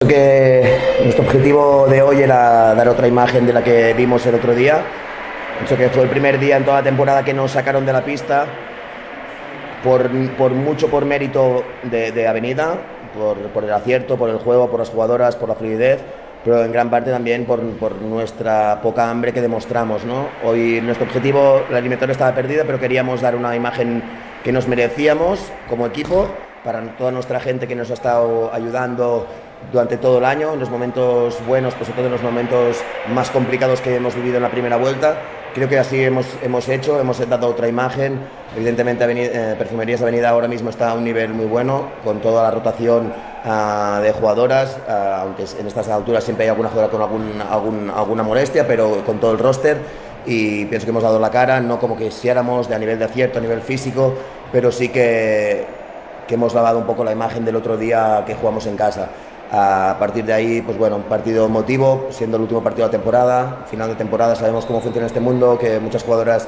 Que nuestro objetivo de hoy era dar otra imagen de la que vimos el otro día. Pienso que fue el primer día en toda la temporada que nos sacaron de la pista, por mérito de Avenida, por el acierto, por el juego, por las jugadoras, por la fluidez, pero en gran parte también por nuestra poca hambre que demostramos, ¿no? Hoy nuestro objetivo, la eliminatoria estaba perdida, pero queríamos dar una imagen que nos merecíamos como equipo para toda nuestra gente que nos ha estado ayudando durante todo el año, en los momentos buenos, pues sobre todo en los momentos más complicados que hemos vivido en la primera vuelta. Creo que así hemos dado otra imagen. Evidentemente Perfumerías Avenida ahora mismo está a un nivel muy bueno, con toda la rotación de jugadoras, aunque en estas alturas siempre hay alguna jugadora con alguna molestia, pero con todo el roster. Y pienso que hemos dado la cara, no como quisiéramos, a nivel de acierto, a nivel físico, pero sí que hemos lavado un poco la imagen del otro día que jugamos en casa. A partir de ahí, pues bueno, un partido emotivo, siendo el último partido de la temporada, final de temporada, sabemos cómo funciona este mundo, que muchas jugadoras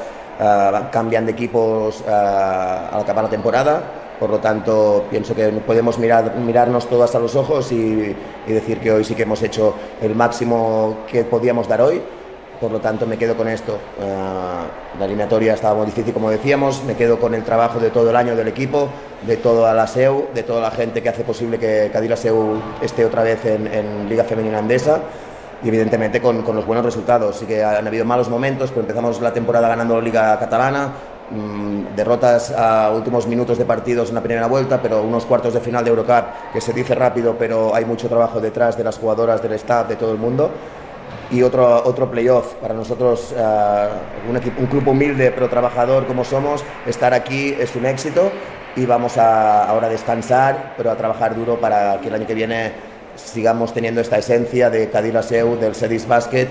cambian de equipos al acabar la temporada. Por lo tanto, pienso que podemos mirarnos todas a los ojos y decir que hoy sí que hemos hecho el máximo que podíamos dar hoy. Por lo tanto, me quedo con esto. La eliminatoria estaba muy difícil, como decíamos. Me quedo con el trabajo de todo el año del equipo, de toda la SEU, de toda la gente que hace posible que Cadí SEU esté otra vez en Liga Femenina Endesa, y evidentemente con los buenos resultados. Sí que han habido malos momentos, pero empezamos la temporada ganando la Liga Catalana, derrotas a últimos minutos de partidos en la primera vuelta, pero unos cuartos de final de Eurocup que se dice rápido, pero hay mucho trabajo detrás de las jugadoras, del staff, de todo el mundo. Y otro playoff para nosotros, un club humilde pero trabajador como somos. Estar aquí es un éxito y vamos ahora a descansar, pero a trabajar duro para que el año que viene sigamos teniendo esta esencia de Cadí SEU, del Sedis Basket,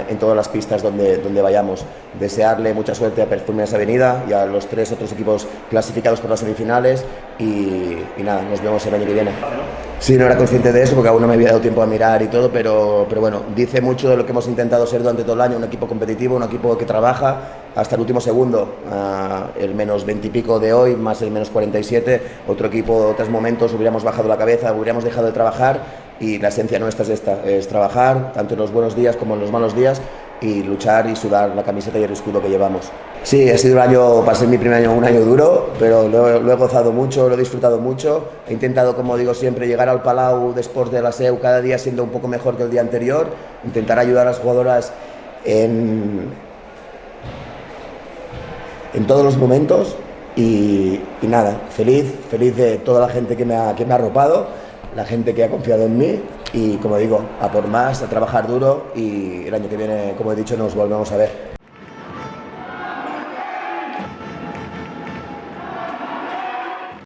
en todas las pistas donde vayamos. Desearle mucha suerte a Perfumerías Avenida y a los 3 otros equipos clasificados por las semifinales y nada, nos vemos el año que viene. Sí, no era consciente de eso porque aún no me había dado tiempo a mirar y todo, pero bueno, dice mucho de lo que hemos intentado ser durante todo el año: un equipo competitivo, un equipo que trabaja hasta el último segundo. El menos 20 y pico de hoy, más el menos 47, otro equipo, otros momentos hubiéramos bajado la cabeza, hubiéramos dejado de trabajar, y la esencia nuestra es esta: es trabajar tanto en los buenos días como en los malos días y luchar y sudar la camiseta y el escudo que llevamos. Sí, ha sido un año, para ser mi primer año, un año duro, pero lo he gozado mucho, lo he disfrutado mucho. He intentado, como digo siempre, llegar al Palau después de la SEU cada día siendo un poco mejor que el día anterior, intentar ayudar a las jugadoras en todos los momentos y nada, feliz de toda la gente que me ha arropado, la gente que ha confiado en mí, y como digo, a por más, a trabajar duro, y el año que viene, como he dicho, nos volvemos a ver.